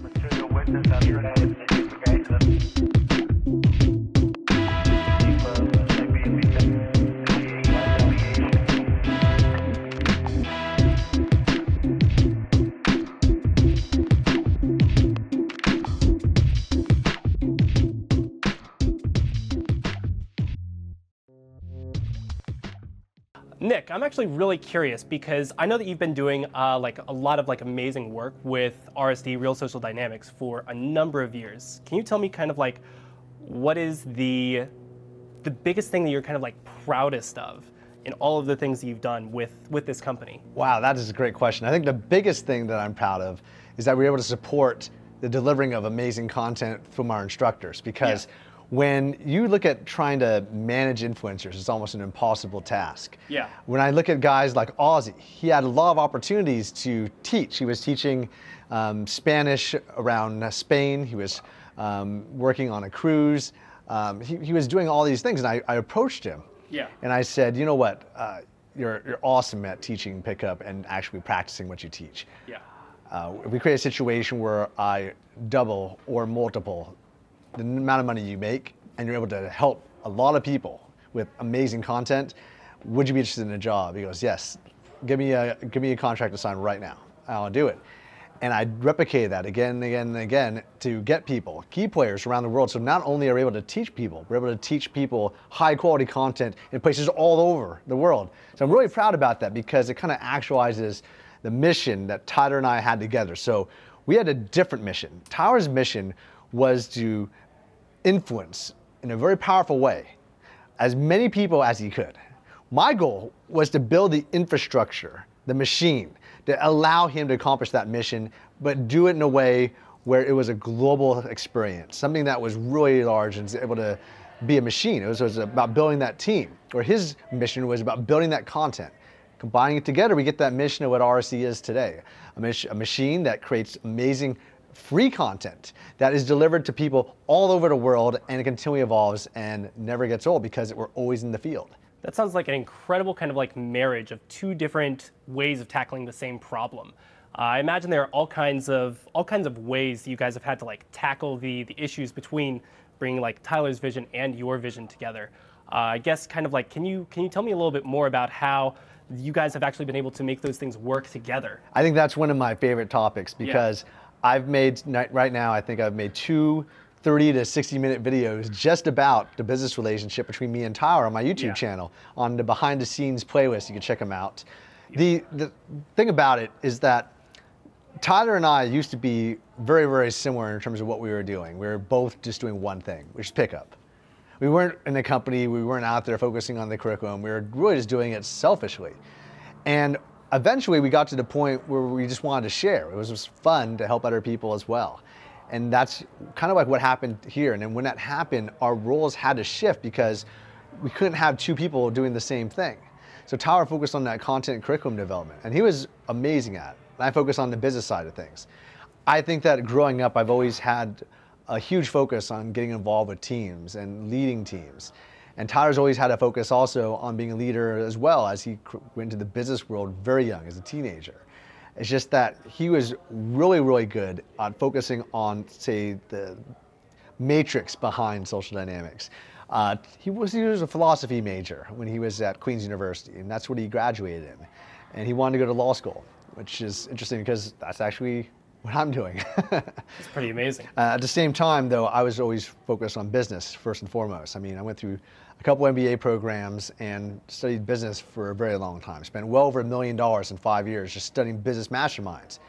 Material witness on United States investigation. Nick, I'm actually really curious because I know that you've been doing like a lot of amazing work with RSD, Real Social Dynamics, for a number of years. Can you tell me kind of like what is the biggest thing that you're kind of like proudest of in all of the things that you've done with this company? Wow, that is a great question. I think the biggest thing that I'm proud of is that we're able to support the delivering of amazing content from our instructors, because when you look at trying to manage influencers, it's almost an impossible task. Yeah. When I look at guys like Ozzy, he had a lot of opportunities to teach. He was teaching Spanish around Spain. He was working on a cruise. He was doing all these things, and I approached him. Yeah. And I said, you know what, you're awesome at teaching pickup and actually practicing what you teach. Yeah. If we create a situation where I double or multiple the amount of money you make, and you're able to help a lot of people with amazing content, would you be interested in a job? He goes, yes, give me a contract to sign right now. I'll do it. And I replicated that again and again and again to get people, key players around the world. So not only are we able to teach people, we're able to teach people high quality content in places all over the world. So I'm really proud about that because it kind of actualizes the mission that Tyler and I had together. So we had a different mission. Tyler's mission was to influence in a very powerful way as many people as he could. My goal was to build the infrastructure, the machine, to allow him to accomplish that mission, but do it in a way where it was a global experience, something that was really large and was able to be a machine. It was about building that team, or his mission was about building that content. Combining it together, we get that mission of what RSD is today, a machine that creates amazing free content that is delivered to people all over the world, and it continually evolves and never gets old because we're always in the field. That sounds like an incredible kind of like marriage of two different ways of tackling the same problem. I imagine there are all kinds of ways you guys have had to like tackle the issues between bringing like Tyler's vision and your vision together. I guess kind of like, can you tell me a little bit more about how you guys have actually been able to make those things work together? I think that's one of my favorite topics because I've made, right now, I think I've made 2 30 to 60-minute videos just about the business relationship between me and Tyler on my YouTube channel, on the behind the scenes playlist. You can check them out. The thing about it is that Tyler and I used to be very, very similar in terms of what we were doing. We were both just doing one thing, which is pickup. We weren't in a company, we weren't out there focusing on the curriculum. We were really just doing it selfishly. And eventually we got to the point where we just wanted to share. It was just fun to help other people as well. And that's kind of like what happened here. And then when that happened, our roles had to shift because we couldn't have two people doing the same thing. So Tyler focused on that content and curriculum development, and he was amazing at it. And I focused on the business side of things. I think that growing up, I've always had a huge focus on getting involved with teams and leading teams. And Tyler's always had a focus also on being a leader as well, as he went into the business world very young, as a teenager. It's just that he was really, really good at focusing on, say, the matrix behind social dynamics. He was a philosophy major when he was at Queen's University, and that's what he graduated in. And he wanted to go to law school, which is interesting because that's actually what I'm doing. It's pretty amazing. At the same time, though, I was always focused on business first and foremost. I mean, I went through a couple MBA programs and studied business for a very long time. Spent well over $1 million in 5 years just studying business masterminds,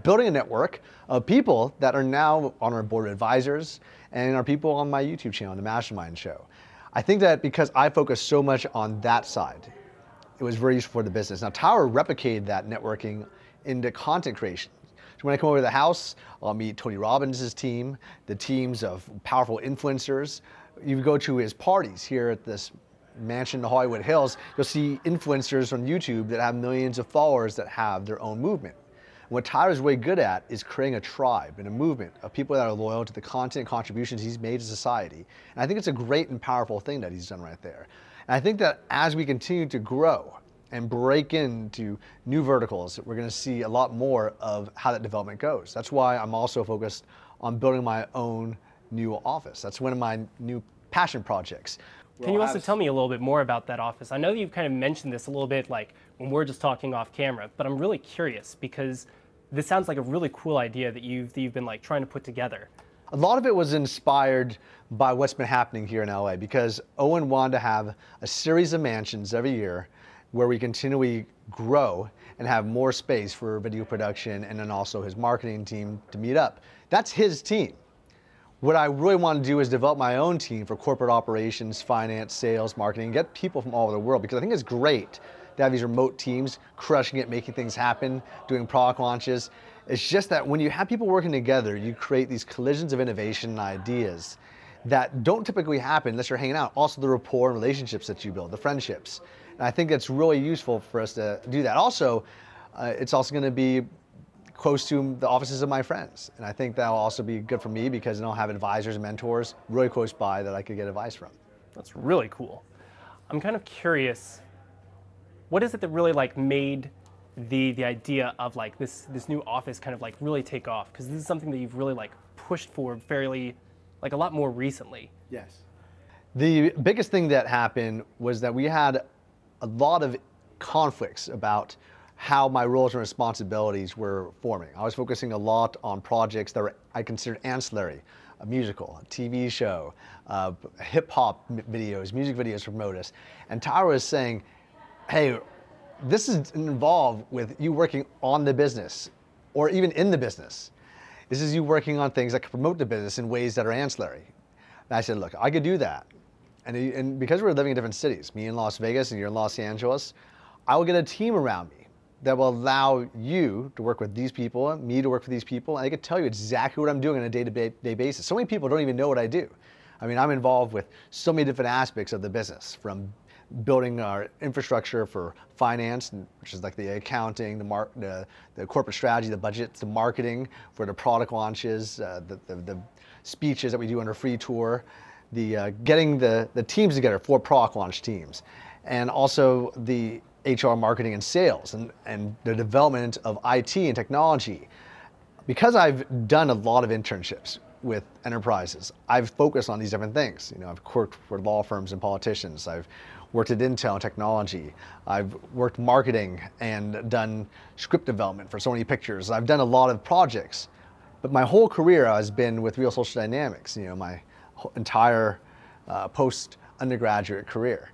building a network of people that are now on our board of advisors and are people on my YouTube channel, The Mastermind Show. I think that because I focused so much on that side, it was very useful for the business. Now, Tyler replicated that networking into content creation. So when I come over to the house, I'll meet Tony Robbins' team, the teams of powerful influencers. You go to his parties here at this mansion in the Hollywood Hills, you'll see influencers on YouTube that have millions of followers that have their own movement. And what Tyler's really good at is creating a tribe and a movement of people that are loyal to the content and contributions he's made to society. And I think it's a great and powerful thing that he's done right there. And I think that as we continue to grow and break into new verticals, we're going to see a lot more of how that development goes. That's why I'm also focused on building my own new office. That's one of my new passion projects. Can you also tell me a little bit more about that office? I know you've kind of mentioned this a little bit like when we're just talking off camera, but I'm really curious because this sounds like a really cool idea that you've been like trying to put together. A lot of it was inspired by what's been happening here in LA because Owen wanted to have a series of mansions every year where we continually grow and have more space for video production, and then also his marketing team to meet up. That's his team. What I really want to do is develop my own team for corporate operations, finance, sales, marketing, get people from all over the world, because I think it's great to have these remote teams crushing it, making things happen, doing product launches. It's just that when you have people working together, you create these collisions of innovation and ideas that don't typically happen unless you're hanging out. Also the rapport and relationships that you build, the friendships. And I think it's really useful for us to do that. Also, it's also going to be close to the offices of my friends. And I think that'll also be good for me because then I'll have advisors and mentors really close by that I could get advice from. That's really cool. I'm kind of curious, what is it that really like made the idea of like this new office kind of like really take off? Because this is something that you've really like pushed for fairly, like a lot more recently. Yes. The biggest thing that happened was that we had a lot of conflicts about how my roles and responsibilities were forming. I was focusing a lot on projects that I considered ancillary, a musical, a TV show, hip hop videos, music videos for Modus. And Tyler was saying, hey, this is involved with you working on the business or even in the business. This is you working on things that can promote the business in ways that are ancillary. And I said, look, I could do that. And because we're living in different cities, me in Las Vegas and you're in Los Angeles, I will get a team around me that will allow you to work with these people, me to work with these people, and I can tell you exactly what I'm doing on a day-to-day basis. So many people don't even know what I do. I mean, I'm involved with so many different aspects of the business, from building our infrastructure for finance, which is like the accounting, the corporate strategy, the budgets, the marketing for the product launches, the speeches that we do under free tour, getting the teams together for product launch teams, and also the HR, marketing, and sales, and the development of IT and technology. Because I've done a lot of internships with enterprises, I've focused on these different things. You know, I've worked for law firms and politicians. I've worked at Intel and technology. I've worked marketing and done script development for so many pictures. I've done a lot of projects, but my whole career has been with Real Social Dynamics. You know, my entire post-undergraduate career.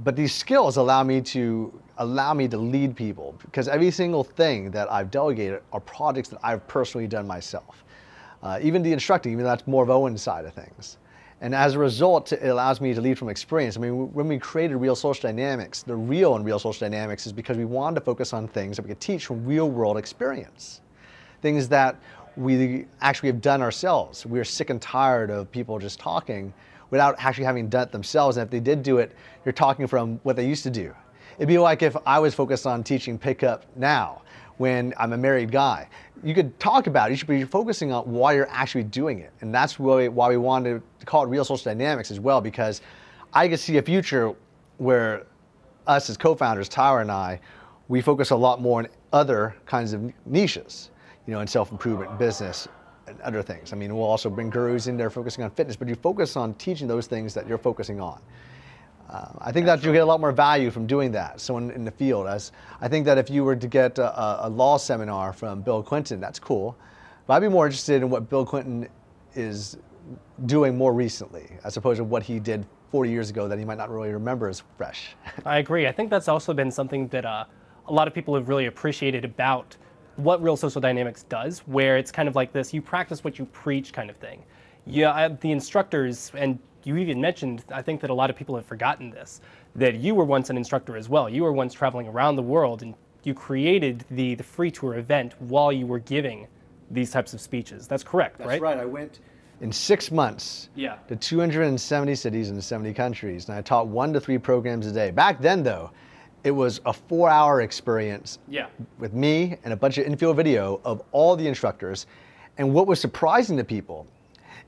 But these skills allow me to lead people, because every single thing that I've delegated are projects that I've personally done myself. Even the instructing, even though that's more of Owen's side of things. And as a result, it allows me to lead from experience. I mean, when we created Real Social Dynamics, the real in Real Social Dynamics is because we wanted to focus on things that we could teach from real world experience. Things that we actually have done ourselves. We're sick and tired of people just talking without actually having done it themselves. And if they did do it, you're talking from what they used to do. It'd be like if I was focused on teaching pickup now when I'm a married guy. You could talk about it, you should be focusing on why you're actually doing it. And that's really why we wanted to call it Real Social Dynamics as well, because I could see a future where us as co-founders, Tyler and I, we focus a lot more on other kinds of niches, you know, in self-improvement, business, and other things. I mean, we'll also bring gurus in there focusing on fitness, but you focus on teaching those things that you're focusing on. I think that you'll get a lot more value from doing that, someone in the field. As I think that if you were to get a law seminar from Bill Clinton, that's cool. But I'd be more interested in what Bill Clinton is doing more recently, as opposed to what he did 40 years ago that he might not really remember as fresh. I agree. I think that's also been something that a lot of people have really appreciated about what Real Social Dynamics does, where it's kind of like this, you practice what you preach kind of thing. Yeah, the instructors, and you even mentioned, I think that a lot of people have forgotten this, that you were once an instructor as well. You were once traveling around the world, and you created the free tour event while you were giving these types of speeches. That's correct, right? That's right. I went in 6 months to 270 cities in 70 countries, and I taught 1 to 3 programs a day. Back then, though, it was a 4-hour experience with me and a bunch of in-field video of all the instructors. And what was surprising to people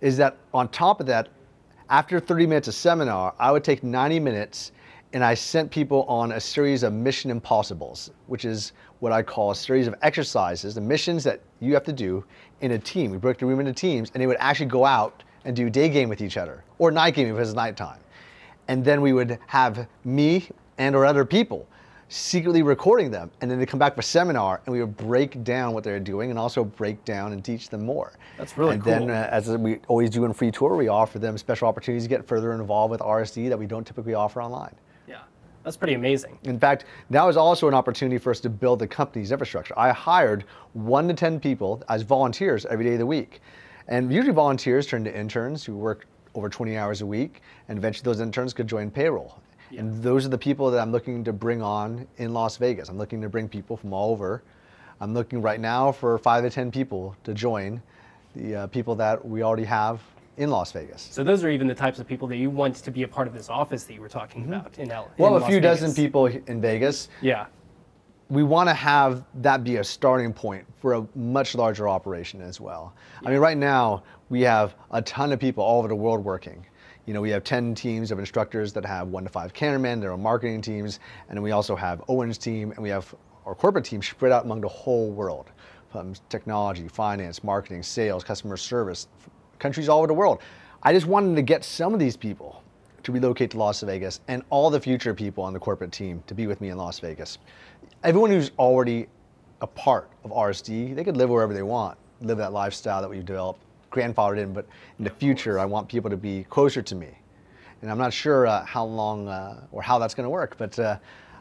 is that on top of that, after 30 minutes of seminar, I would take 90 minutes and I sent people on a series of mission impossibles, which is what I call a series of exercises, the missions that you have to do in a team. We broke the room into teams, and they would actually go out and do day game with each other, or night game if it was nighttime. And then we would have me and or other people secretly recording them, and then they come back for seminar, and we would break down what they're doing and also break down and teach them more. That's really cool. And then, as we always do in Free Tour, we offer them special opportunities to get further involved with RSD that we don't typically offer online. Yeah, that's pretty amazing. In fact, that was also an opportunity for us to build the company's infrastructure. I hired 1 to 10 people as volunteers every day of the week. And usually volunteers turn to interns who work over 20 hours a week, and eventually those interns could join payroll. Yeah. And those are the people that I'm looking to bring on in Las Vegas. I'm looking to bring people from all over. I'm looking right now for 5 to 10 people to join the people that we already have in Las Vegas. So those are even the types of people that you want to be a part of this office that you were talking about in LA. Well, a few dozen people in Vegas. Yeah. We want to have that be a starting point for a much larger operation as well. Yeah. I mean, right now, we have a ton of people all over the world working. You know, we have 10 teams of instructors that have 1 to 5 cameramen, there are marketing teams, and then we also have Owen's team, and we have our corporate team spread out among the whole world. From technology, finance, marketing, sales, customer service, countries all over the world. I just wanted to get some of these people to relocate to Las Vegas, and all the future people on the corporate team to be with me in Las Vegas. Everyone who's already a part of RSD, they could live wherever they want, live that lifestyle that we've developed, grandfathered in, but in the future, I want people to be closer to me. And I'm not sure how long or how that's going to work, but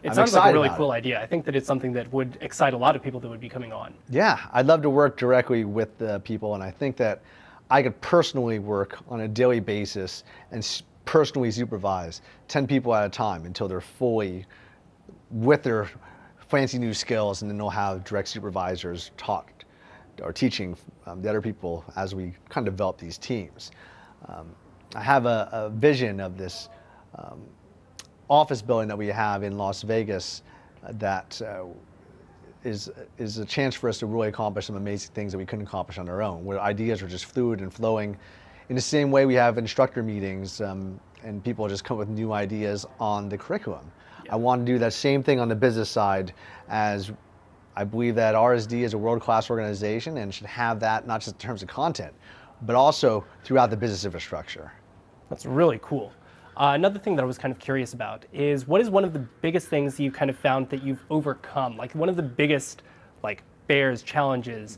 it sounds like a really cool idea. I think that it's something that would excite a lot of people that would be coming on. Yeah, I'd love to work directly with the people, and I think that I could personally work on a daily basis and personally supervise 10 people at a time until they're fully with their fancy new skills, and then they'll have direct supervisors taught or teaching the other people as we kind of develop these teams. I have a vision of this office building that we have in Las Vegas that is a chance for us to really accomplish some amazing things that we couldn't accomplish on our own, where ideas are just fluid and flowing in the same way we have instructor meetings and people just come with new ideas on the curriculum. Yeah. I want to do that same thing on the business side, as I believe that RSD is a world-class organization and should have that not just in terms of content, but also throughout the business infrastructure. That's really cool. Another thing that I was kind of curious about is, what is one of the biggest things you kind of found that you've overcome? Like one of the biggest bears, challenges,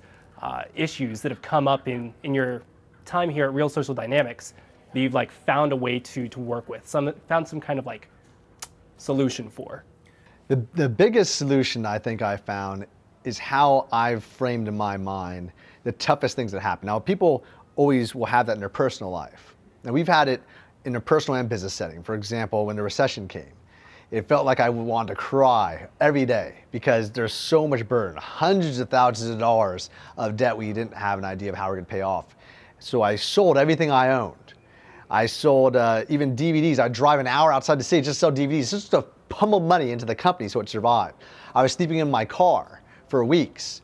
issues that have come up in your time here at Real Social Dynamics that you've found a way to work with, found some kind of solution for? The biggest solution I think I found is how I've framed in my mind the toughest things that happen. Now, people always will have that in their personal life. Now, we've had it in a personal and business setting. For example, when the recession came, it felt like I would want to cry every day because there's so much burden, hundreds of thousands of dollars of debt we didn't have an idea of how we're going to pay off. So I sold everything I owned. I sold even DVDs. I'd drive an hour outside the city just to sell DVDs, just to pummel money into the company so it survived. I was sleeping in my car for weeks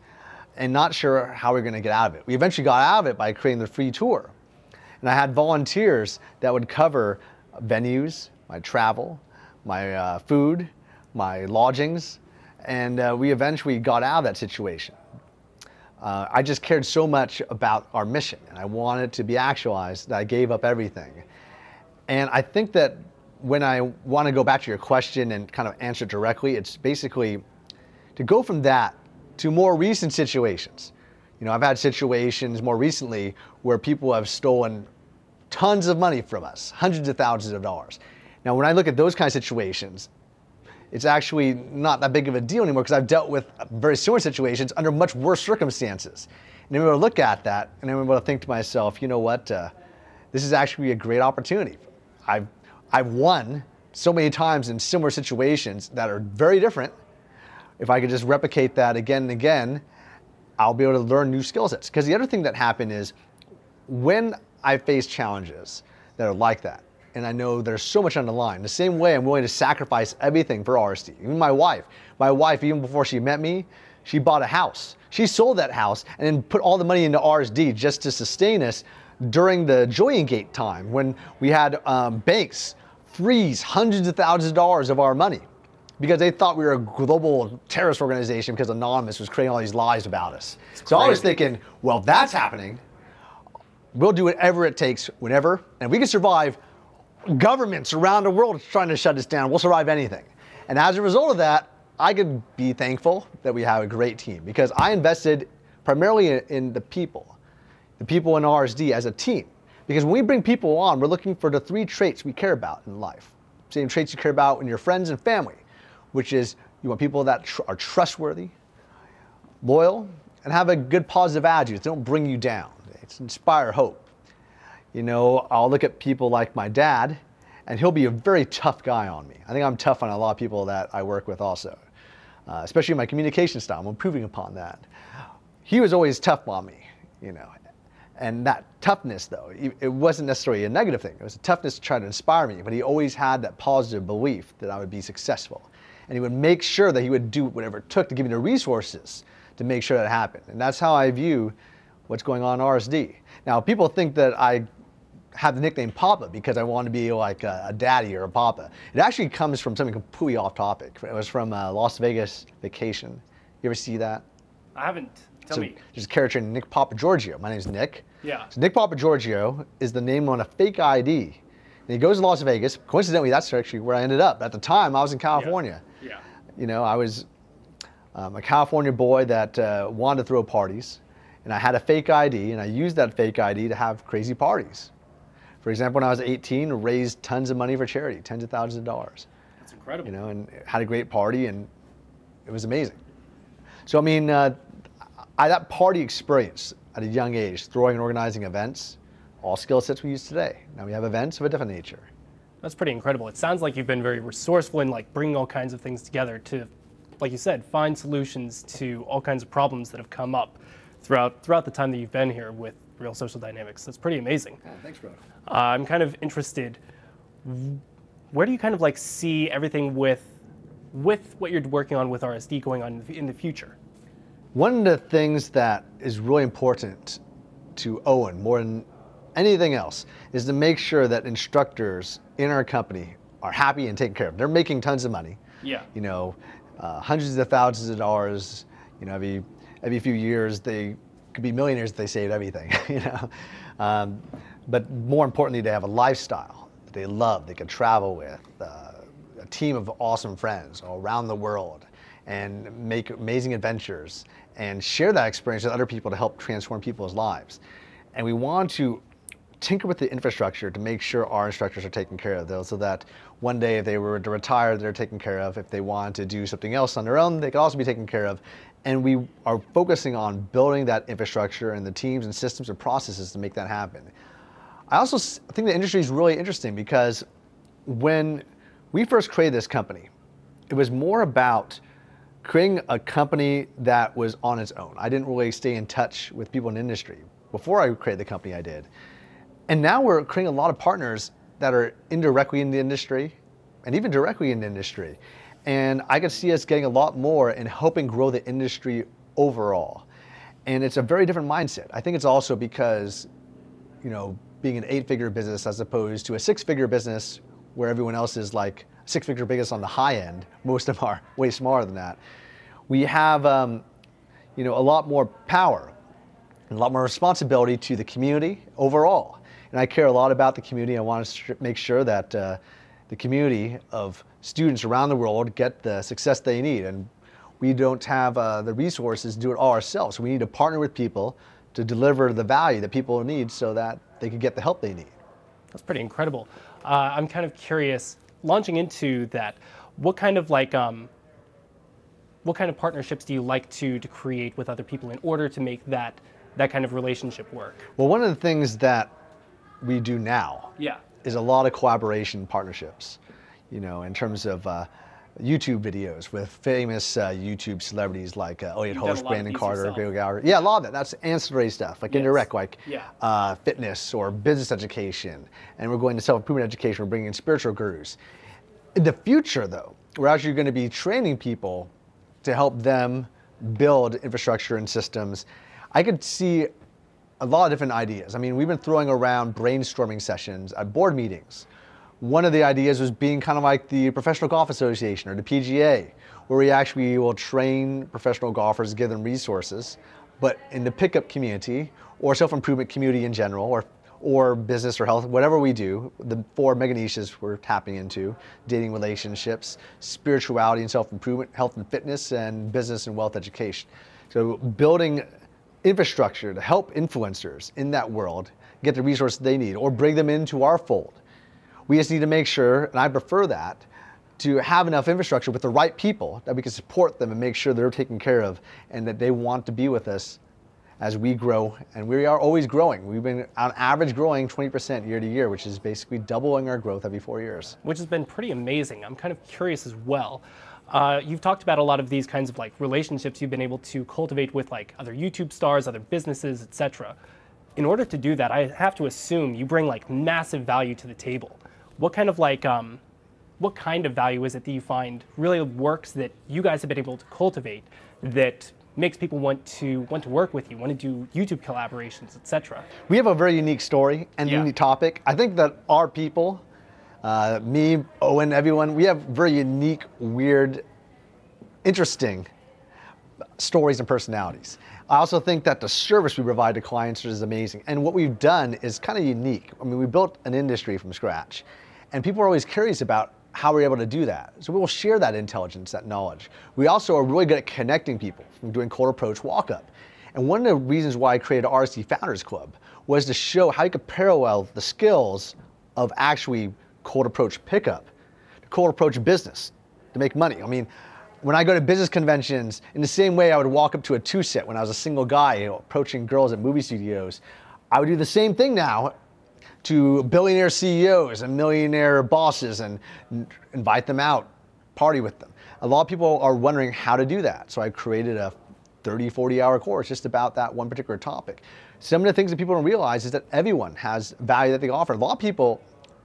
and not sure how we were going to get out of it. We eventually got out of it by creating the Free Tour. And I had volunteers that would cover venues, my travel, my food, my lodgings, and we eventually got out of that situation. I just cared so much about our mission, and I wanted to be actualized that I gave up everything. And I think that when I want to go back to your question and kind of answer it directly, it's basically to go from that to more recent situations. You know, I've had situations more recently where people have stolen tons of money from us, hundreds of thousands of dollars. Now, when I look at those kind of situations, it's actually not that big of a deal anymore because I've dealt with very similar situations under much worse circumstances. And I'm able to look at that and I'm able to think to myself, you know what, this is actually a great opportunity. I've won so many times in similar situations that are very different. If I could just replicate that again and again, I'll be able to learn new skill sets. Because the other thing that happened is when I face challenges that are like that, and I know there's so much on the line, the same way I'm willing to sacrifice everything for RSD. Even my wife, even before she met me, she bought a house. She sold that house and then put all the money into RSD just to sustain us during the Joy and Gate time when we had banks freeze hundreds of thousands of dollars of our money because they thought we were a global terrorist organization because Anonymous was creating all these lies about us. So I was thinking, well, if that's happening, we'll do whatever it takes, whenever, and we can survive governments around the world trying to shut us down. We'll survive anything. And as a result of that, I could be thankful that we have a great team because I invested primarily in the people in RSD as a team. Because when we bring people on, we're looking for the 3 traits we care about in life. Same traits you care about in your friends and family, which is you want people that are trustworthy, loyal, and have a good positive attitude. They don't bring you down. It's inspire hope. You know, I'll look at people like my dad, and he'll be a very tough guy on me. I think I'm tough on a lot of people that I work with also, especially my communication style. I'm improving upon that. He was always tough on me, you know. And that toughness, though, it wasn't necessarily a negative thing. It was a toughness to try to inspire me, but he always had that positive belief that I would be successful. And he would make sure that he would do whatever it took to give me the resources to make sure that happened. And that's how I view what's going on in RSD. Now, people think that I have the nickname Papa because I want to be like a daddy or a papa. It actually comes from something completely off topic. It was from Las Vegas Vacation. You ever see that? I haven't. Tell me. There's a character named Nick Papagiorgio. My name's Nick. Yeah. So Nick Papagiorgio is the name on a fake ID. And he goes to Las Vegas. Coincidentally, that's actually where I ended up. At the time, I was in California. Yeah. You know, I was a California boy that wanted to throw parties. And I had a fake ID, and I used that fake ID to have crazy parties. For example, when I was 18, raised tons of money for charity, tens of thousands of dollars. That's incredible. You know, and had a great party, and it was amazing. So, I mean, that party experience at a young age, throwing and organizing events, all skill sets we use today. Now we have events of a different nature. That's pretty incredible. It sounds like you've been very resourceful in like bringing all kinds of things together to, like you said, find solutions to all kinds of problems that have come up throughout the time that you've been here with Real Social Dynamics. That's pretty amazing. Oh, thanks, bro. I'm kind of interested, where do you kind of like see everything with what you're working on with RSD going on in the future? One of the things that is really important to Owen, more than anything else, is to make sure that instructors in our company are happy and taken care of. They're making tons of money. Yeah. You know, hundreds of thousands of dollars. You know, every few years they could be millionaires if they saved everything. You know, but more importantly, they have a lifestyle that they love. They can travel with a team of awesome friends all around the world and make amazing adventures and share that experience with other people to help transform people's lives. And we want to tinker with the infrastructure to make sure our instructors are taken care of, though, so that one day if they were to retire, they're taken care of. If they want to do something else on their own, they could also be taken care of. And we are focusing on building that infrastructure and the teams and systems and processes to make that happen. I also think the industry is really interesting because when we first created this company, it was more about creating a company that was on its own. I didn't really stay in touch with people in the industry. Before I created the company, I did. And now we're creating a lot of partners that are indirectly in the industry and even directly in the industry. And I could see us getting a lot more and helping grow the industry overall. And it's a very different mindset. I think it's also because, you know, being an 8-figure business as opposed to a 6-figure business where everyone else is like 6-figure business on the high end. Most of them are way smaller than that. We have, you know, a lot more power and a lot more responsibility to the community overall. And I care a lot about the community. I want to make sure that the community of students around the world get the success they need. And we don't have the resources to do it all ourselves. So we need to partner with people to deliver the value that people need so that they can get the help they need. That's pretty incredible. I'm kind of curious, launching into that, what kind of partnerships do you like to create with other people in order to make that kind of relationship work? Well, one of the things that we do now is a lot of collaboration partnerships, you know, in terms of YouTube videos with famous YouTube celebrities like Elliot Hulse, Brandon Carter, Greg Gallagher. Yeah, a lot of that. That's ancillary stuff, like indirect, like fitness or business education. And we're going to self-improvement education. We're bringing in spiritual gurus. In the future, though, we're actually going to be training people to help them build infrastructure and systems. I could see a lot of different ideas. I mean, we've been throwing around brainstorming sessions at board meetings one of the ideas was being kind of like the Professional Golf Association or the PGA, where we actually will train professional golfers, give them resources, but in the pickup community or self-improvement community in general, or business or health, whatever we do, the 4 mega niches we're tapping into: dating, relationships, spirituality and self-improvement, health and fitness, and business and wealth education. So building infrastructure to help influencers in that world get the resources they need or bring them into our fold. We just need to make sure, and I prefer that, to have enough infrastructure with the right people that we can support them and make sure they're taken care of and that they want to be with us as we grow. And we are always growing. We've been on average growing 20% year to year, which is basically doubling our growth every 4 years. Which has been pretty amazing. I'm kind of curious as well. You've talked about a lot of these kinds of like relationships you've been able to cultivate with like other YouTube stars, other businesses, etc. In order to do that, I have to assume you bring like massive value to the table. What kind of value is it that you find really works that you guys have been able to cultivate that makes people want to work with you, want to do YouTube collaborations, etc.? We have a very unique story and unique topic. I think that our people, me, Owen, everyone, we have very unique, weird, interesting stories and personalities. I also think that the service we provide to clients is amazing. And what we've done is kind of unique. I mean, we built an industry from scratch. And people are always curious about how we're able to do that. So we will share that intelligence, that knowledge. We also are really good at connecting people from doing cold approach walk-up. And one of the reasons why I created RSD Founders Club was to show how you could parallel the skills of actually cold approach pickup to cold approach business to make money. I mean, when I go to business conventions, in the same way I would walk up to a 2-set when I was a single guy, approaching girls at movie studios, I would do the same thing now to billionaire CEOs and millionaire bosses and invite them out, party with them. A lot of people are wondering how to do that. So I created a 30, 40-hour course just about that one particular topic. Some of the things that people don't realize is that everyone has value that they offer. A lot of people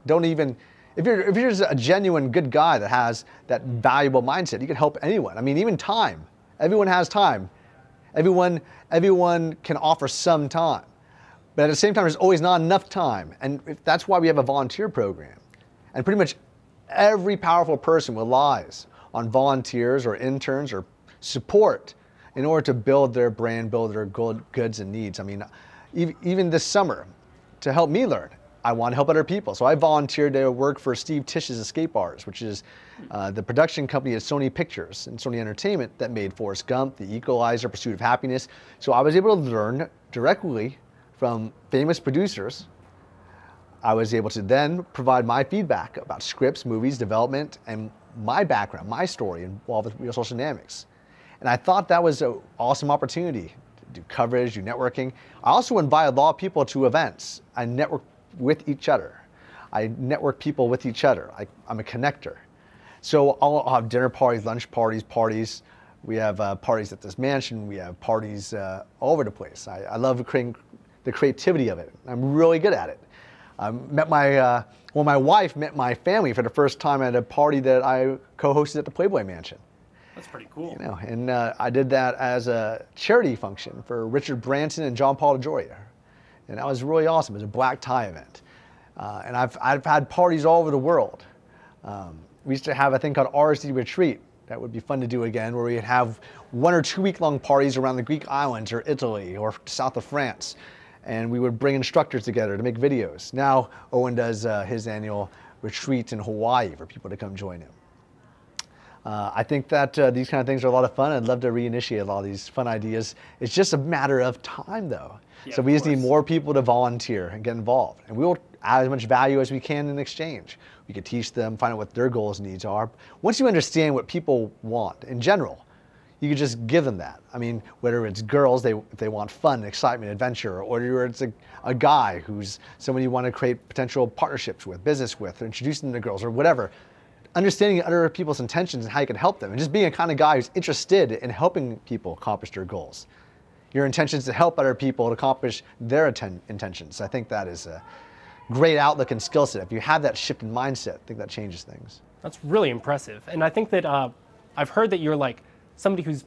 don't even, if you're just a genuine good guy that has that valuable mindset, you can help anyone. I mean, even time. Everyone has time. Everyone can offer some time. But at the same time, there's always not enough time. And that's why we have a volunteer program. And pretty much every powerful person relies on volunteers or interns or support in order to build their brand, build their goods and needs. I mean, even this summer, to help me learn, I want to help other people. So I volunteered to work for Steve Tish's Escape Bars, which is the production company at Sony Pictures and Sony Entertainment that made Forrest Gump, The Equalizer, Pursuit of Happiness. So I was able to learn directly from famous producers. I was able to then provide my feedback about scripts, movies, development, and my background, my story involved with Real Social Dynamics. And I thought that was an awesome opportunity to do coverage, do networking. I also invite a lot of people to events. I network with each other. I network people with each other. I'm a connector. So I'll have dinner parties, lunch parties. We have parties at this mansion. We have parties all over the place. I love creating the creativity of it. I'm really good at it. My wife met my family for the first time at a party that I co-hosted at the Playboy Mansion. That's pretty cool. You know, and I did that as a charity function for Richard Branson and John Paul DeJoria. And that was really awesome. It was a black tie event. And I've had parties all over the world. We used to have a thing called RSD Retreat. That would be fun to do again, where we'd have 1 or 2 week-long parties around the Greek islands or Italy or south of France. And we would bring instructors together to make videos. Now Owen does his annual retreat in Hawaii for people to come join him. I think that these kind of things are a lot of fun. I'd love to reinitiate a lot of these fun ideas. It's just a matter of time, though. Yeah, so we just need more people to volunteer and get involved. And we will add as much value as we can in exchange. We could teach them, find out what their goals and needs are. Once you understand what people want in general, you could just give them that. I mean, whether it's girls, if they want fun, excitement, adventure, or whether it's a guy who's someone you want to create potential partnerships with, business with, or introduce them to girls, or whatever. Understanding other people's intentions and how you can help them, and just being a kind of guy who's interested in helping people accomplish their goals. Your intention is to help other people to accomplish their intentions. I think that is a great outlook and skill set. If you have that shift in mindset, I think that changes things. That's really impressive. And I think that I've heard that you're like somebody who's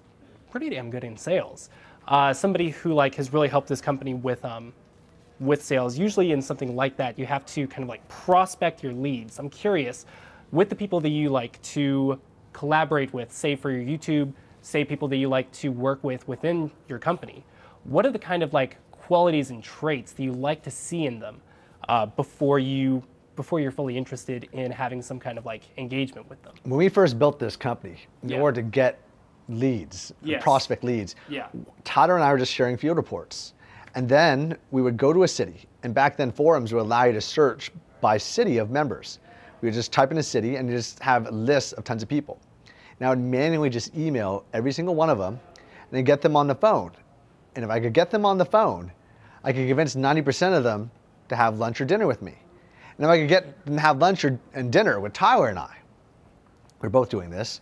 pretty damn good in sales. Somebody who like has really helped this company with with sales, usually in something like that, you have to kind of like prospect your leads. I'm curious, with the people that you like to collaborate with, say for your YouTube, say people that you like to work with within your company, what are the kind of like qualities and traits that you like to see in them before you're fully interested in having some kind of like engagement with them? When we first built this company, in order to get leads, prospect leads, Tyler and I were just sharing field reports. And then we would go to a city, and back then forums would allow you to search by city of members. We would just type in a city and just have lists of tons of people. Now I would manually just email every single one of them and then get them on the phone. And if I could get them on the phone, I could convince 90% of them to have lunch or dinner with me. And if I could get them to have lunch and dinner with Tyler and I, we're both doing this,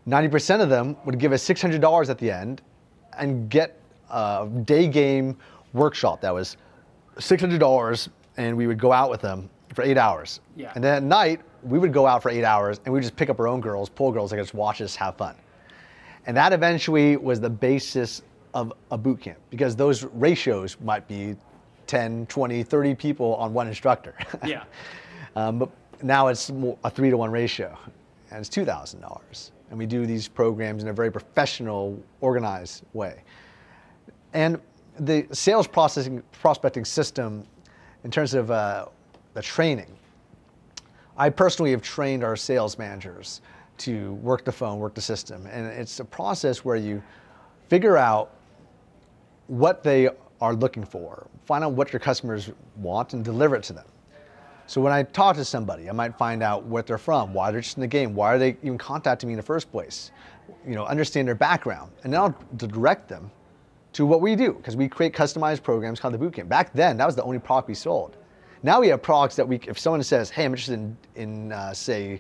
90% of them would give us $600 at the end and get a day game workshop that was $600, and we would go out with them for 8 hours. And then at night, we would go out for 8 hours and we would just pick up our own girls, pull girls, that could just watch us have fun. And that eventually was the basis of a boot camp, because those ratios might be 10, 20, 30 people on one instructor. But now it's a 3-to-1 ratio, and it's $2,000. And we do these programs in a very professional, organized way. And the sales prospecting system, in terms of the training, I personally have trained our sales managers to work the phone, work the system. And it's a process where you figure out what they are looking for, find out what your customers want, and deliver it to them. So when I talk to somebody, I might find out what they're from, why they're just in the game, why are they even contacting me in the first place, understand their background, and then I'll direct them to what we do, because we create customized programs called the Bootcamp. Back then, that was the only product we sold. Now we have products that if someone says, hey, I'm interested in say,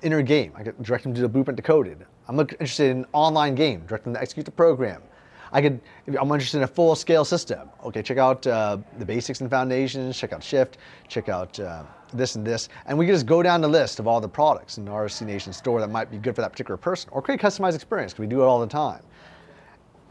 inner game, I could direct them to the Blueprint Decoded. I'm interested in an online game, direct them to execute the program. I'm interested in a full-scale system. Okay, check out the basics and foundations, check out Shift, check out this and this. And we can just go down the list of all the products in the RSD Nation store that might be good for that particular person, or create a customized experience, because we do it all the time.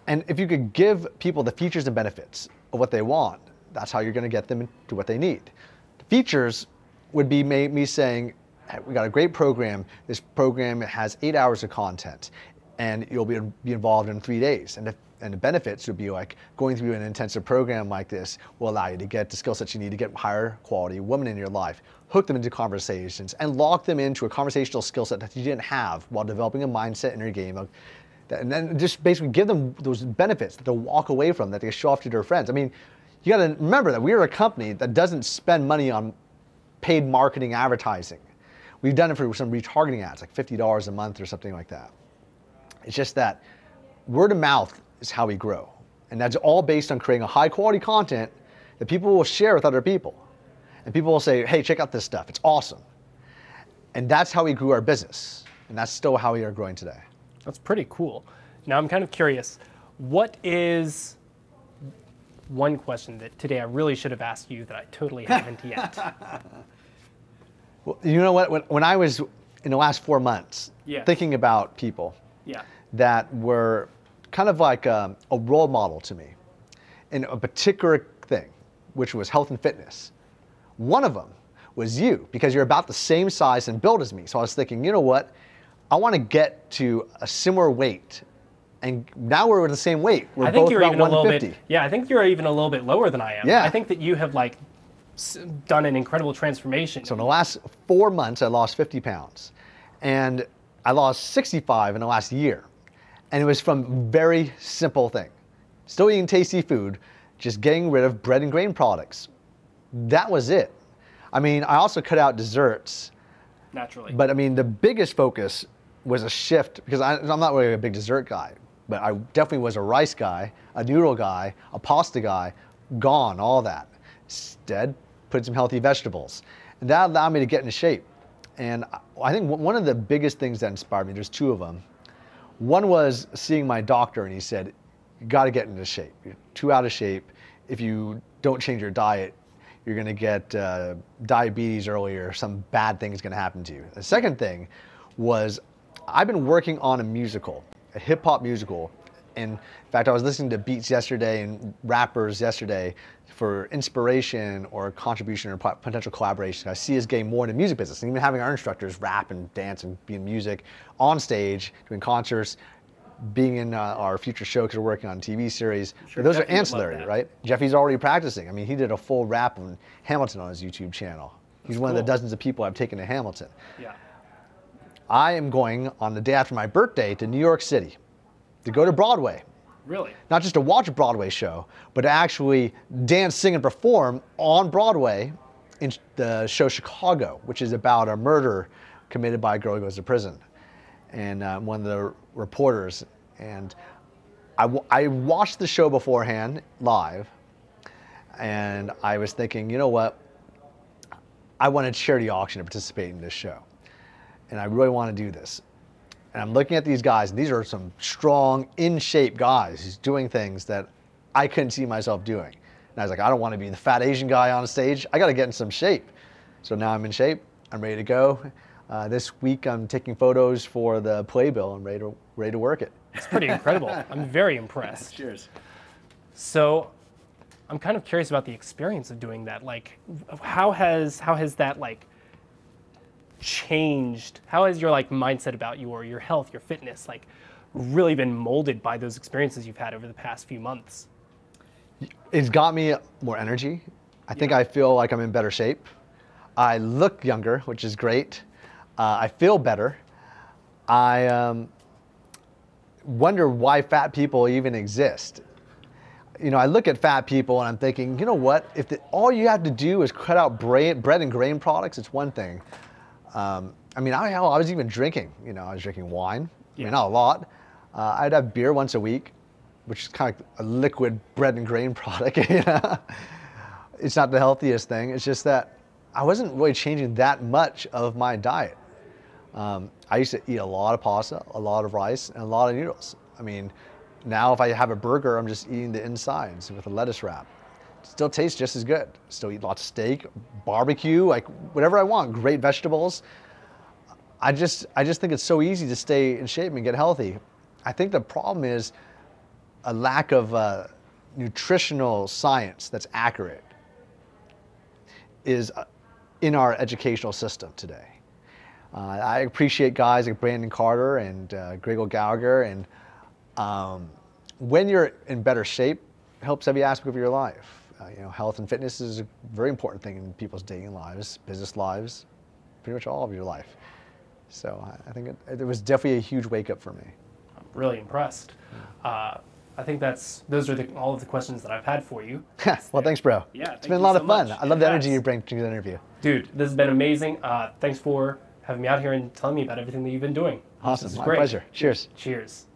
And if you could give people the features and benefits of what they want, that's how you're going to get them to what they need. The features would be me saying, hey, we got a great program. This program has 8 hours of content, and you'll be involved in 3 days. And the benefits would be like going through an intensive program like this will allow you to get the skill sets you need to get higher quality women in your life, hook them into conversations, and lock them into a conversational skill set that you didn't have while developing a mindset in your game. And then just basically give them those benefits that they'll walk away from, that they show off to their friends. I mean, you got to remember that we're a company that doesn't spend money on paid marketing advertising. We've done it for some retargeting ads, like $50 a month or something like that. It's just that word of mouth is how we grow. And that's all based on creating a high quality content that people will share with other people. And people will say, hey, check out this stuff, it's awesome. And that's how we grew our business. And that's still how we are growing today. That's pretty cool. Now I'm kind of curious, what is one question that today I really should have asked you that I totally haven't yet? Well, you know what, when I was in the last 4 months thinking about people that were kind of like a role model to me in a particular thing, which was health and fitness. One of them was you, because you're about the same size and build as me. So I was thinking, you know what? I want to get to a similar weight, and now we're the same weight. We're both about 150. I think you're even a little bit lower than I am. Yeah. I think that you have like done an incredible transformation. So in the last 4 months, I lost 50 pounds, and I lost 65 in the last year. And it was from a very simple thing. Still eating tasty food, just getting rid of bread and grain products. That was it. I mean, I also cut out desserts. Naturally. But I mean, the biggest focus was a shift, because I'm not really a big dessert guy, but I definitely was a rice guy, a noodle guy, a pasta guy, gone, all that. Instead, put some healthy vegetables. And that allowed me to get into shape. And I think one of the biggest things that inspired me, there's two of them. One was seeing my doctor, and he said, you got to get into shape. You're too out of shape. If you don't change your diet, you're going to get diabetes earlier. Some bad thing is going to happen to you. The second thing was, I've been working on a musical, a hip hop musical, And in fact, I was listening to beats yesterday and rappers yesterday for inspiration or contribution or potential collaboration. I see us getting more into music business, and even having our instructors rap and dance and be in music on stage, doing concerts, being in our future show because we're working on a TV series. Sure, those Jeffy are ancillary, right? Jeffy's already practicing. I mean, he did a full rap on Hamilton on his YouTube channel. He's one of the dozens of people I've taken to Hamilton. Yeah. I am going on the day after my birthday to New York City to go to Broadway. Really? Not just to watch a Broadway show, but to actually dance, sing, and perform on Broadway in the show Chicago, which is about a murder committed by a girl who goes to prison. And I'm one of the reporters. And I watched the show beforehand, live, and I was thinking, you know what? I want a charity auction to participate in this show. And I really want to do this. And I'm looking at these guys, and these are some strong, in-shape guys who's doing things that I couldn't see myself doing. And I was like, I don't want to be the fat Asian guy on stage. I got to get in some shape. So now I'm in shape. I'm ready to go. This week I'm taking photos for the playbill. I'm ready to work it. It's pretty incredible. I'm very impressed. Cheers. So I'm kind of curious about the experience of doing that. Like, how has that like changed? How has your like mindset about your health, your fitness, like really been molded by those experiences you've had over the past few months? It's got me more energy. I think I feel like I'm in better shape. I look younger, which is great. I feel better. I wonder why fat people even exist. You know, I look at fat people and I'm thinking, you know what? If all you have to do is cut out bread and grain products, it's one thing. I mean, I was even drinking. You know, I was drinking wine. I mean, not a lot. I'd have beer once a week, which is kind of like a liquid bread and grain product. You know? It's not the healthiest thing. It's just that I wasn't really changing that much of my diet. I used to eat a lot of pasta, a lot of rice, and a lot of noodles. I mean, now if I have a burger, I'm just eating the insides with a lettuce wrap. It still tastes just as good. Still eat lots of steak, barbecue, like whatever I want, great vegetables. I just think it's so easy to stay in shape and get healthy. I think the problem is a lack of nutritional science that's accurate is in our educational system today. I appreciate guys like Brandon Carter and Gregor Gallagher, and when you're in better shape, it helps every aspect of your life. You know, health and fitness is a very important thing in people's dating lives, business lives, pretty much all of your life. So I think it was definitely a huge wake up for me. I'm really impressed. I think those are all of the questions that I've had for you. Well, thanks, bro. Yeah, it's been a lot of fun. I love the energy you bring to the interview. Dude, this has been amazing. Thanks for having me out here and telling me about everything that you've been doing. Awesome. This is My great. pleasure. Cheers. Cheers.